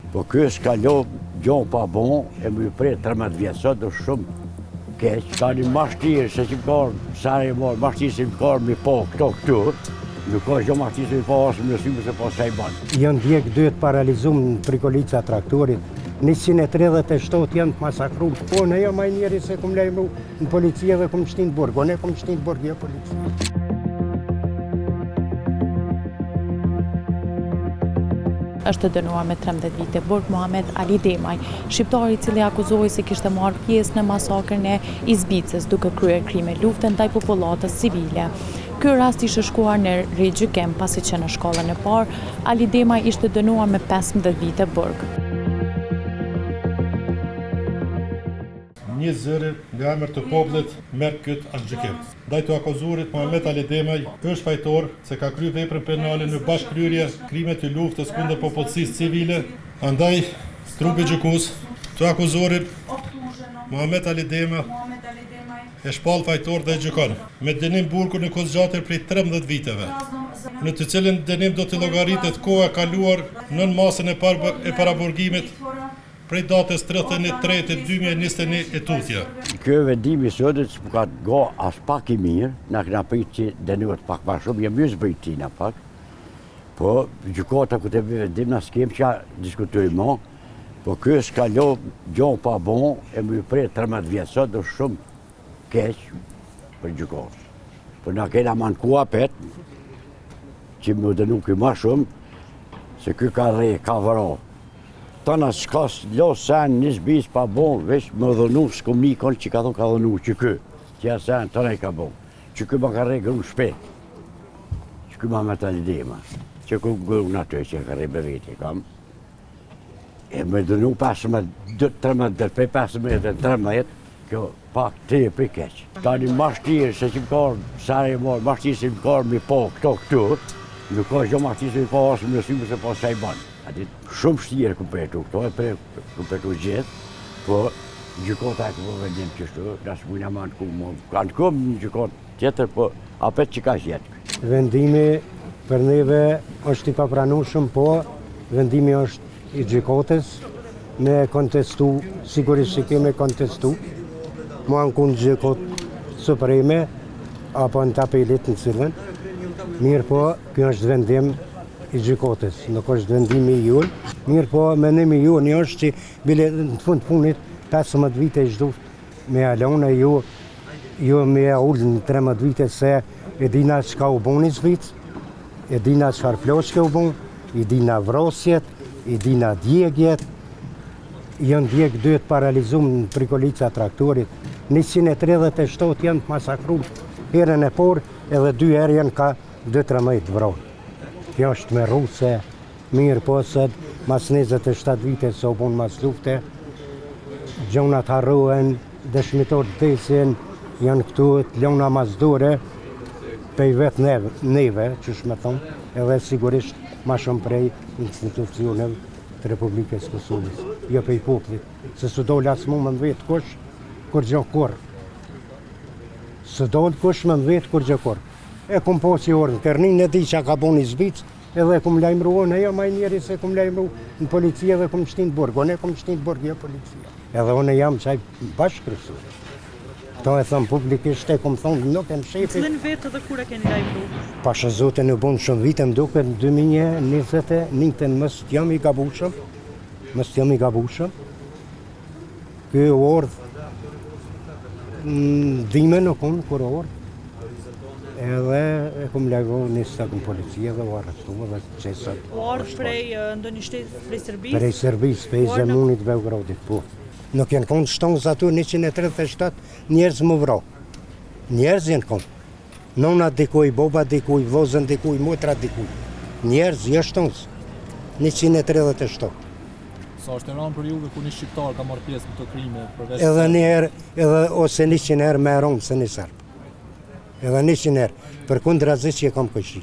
Po kjo s'ka lo gjohë pa bon, e më prej 13 vjetë, sot është shumë keq. Ka një mashtirë, se që më karë, sa e marë, mashtirë se më karë mi po këtu, nuk ka gjohë mashtirë se mi po asë më nësyme se po sa i banë. Janë djekë dytë paralizum në prikolica traktorit, 137 janë të masakru. Po, në jo maj njeri se kum lejmru në policia dhe kum shtinë burg, o ne kum shtinë burg, jo policia. Është dënuar me 13 vite burg Muhamet Ali Demaj, shqiptari i cili akuzohej se kishte marrë pjesë në masakrën e Izbicës duke kryer krime lufte ndaj popullatës civile. Ky rast ishte shkuar në rigjykim pasi që në shkollën e parë Ali Demaj ishte dënuar me 15 vite burg. Një zëri nga emër të popullit merr këtë aktgjykim. Ndaj të akuzuarit Muhamet Ali Demaj është fajtor se ka kryer veprën penale në bashkëkryer krime të luftës kundër popullsisë civile. Andaj trupi gjykues të akuzuarit Muhamet Ali Demaj e shpall fajtor dhe gjykon me dënim burgu në kozgjatër prej 13 viteve, në të cilin dënim do të llogaritet koha e kaluar nën masën e parë e paraburgimit prej datës 31/3/2021 e tutje. Kjo vendim i sotit s'po ka go as pak i mirë, na kena prit që dënohet pak më shumë, jam mirë zbritina pak. Po gjykata ku të bëj vendim na skem që diskutojmë më, po kjo s'ka lo gjohë pa bon, e më prej 13 vjetë, sot është shumë keq për gjykatë. Po na kena manku apet që më dënu ky më shumë, se ky ka rre, ka vëro. Tana s'ka lo sen një zbis pa bon, veç më dhënu s'kom një konë që ka dhënu që ky. Që sen tana i ka bon. Që ky më ka rre grunë shpet. Që ky më me të lidima. Që ku grunë aty që ka rre beveti kam. E më dhënu 15 kjo pak të e për keq. Ta një mashtirë se që më karë, sa e marë, mashtirë se më karë mi po këtu, nuk ka gjo mashtirë se mi po asë më nësyme se po sa i banë. Shumë shtire kumpetu këto, e kumpetu gjithë, po gjykota e këpo vendim qështu, nësë mujna ma në kumë, kanë kumë një gjykot tjetër, po apet që ka jetë. Vendimi për neve është i papranueshëm, po vendimi është i gjykotës, me kontestu, sigurisht që keme kontestu, mua në kunë gjykot supreme, apo në tapelit në cilën, mirë po, kjo është vendim i gjykotës, nuk është vendimi i jull. Mirë po, mendimi ju një është që bile në fund punit 15 vite i zhduft me alone ju me ullë në 13 vite se e dina qka u bon i zvic, e dina qfar ploshke u bon, i dina vrosjet, i dina djegjet, janë djegë dytë paralizum në prikolica traktorit, 137 janë të masakru, herën e por edhe 2 herë janë ka 2-13 vrojë. Kjo është me ruse, mirë posët, mas 27 vite se u punë mas lufte, gjonat harrohen, dëshmitor të desin, janë këtu të lona mas dore, pej vetë neve, që shme thonë, edhe sigurisht ma shumë prej institucioneve të Republikës Kosovës, jo pej poplit, se së dole asë mu më në vetë kush, kur gjë kur. Së dole kush më në vetë kur gjë kur. E kum posi orën, kërnin e di që ka bon i zbic, edhe kum lajmru, në jo maj njeri se kum lajmru në policia dhe kum shtinë burg, o ne kum shtinë burg, jo policia. Edhe one jam qaj bashkërësu. Këto e thëmë publikisht e kum thonë, nuk e më shefi. Cilën vetë dhe kur e keni lajmru? Pasha zote në bon shumë vite, më duke në 2021, mësë t'jam i gabushëm, Kjo ordhë, dhime nuk unë, kur ordhë, edhe e kom lego njësë të këm policia dhe u arrestu dhe qesët. U ardhë prej ndonjë shtetë prej Serbisë? Prej Serbisë, prej Zemunit Beogradit, po. Nuk jenë konë shtongës aty 137 njerëz më vro. Njerëz jenë konë. Nona dikuj, boba dikuj, vozën dikuj, motra dikuj. Njerëz, jo shtongës. 137. Sa është në për juve ku një shqiptar ka marrë pjesë në të krime përveç... Edhe njëherë, edhe ose 100 herë me romë se një sërbë. Edhe 100 herë, për kundra zë që e kam këshi.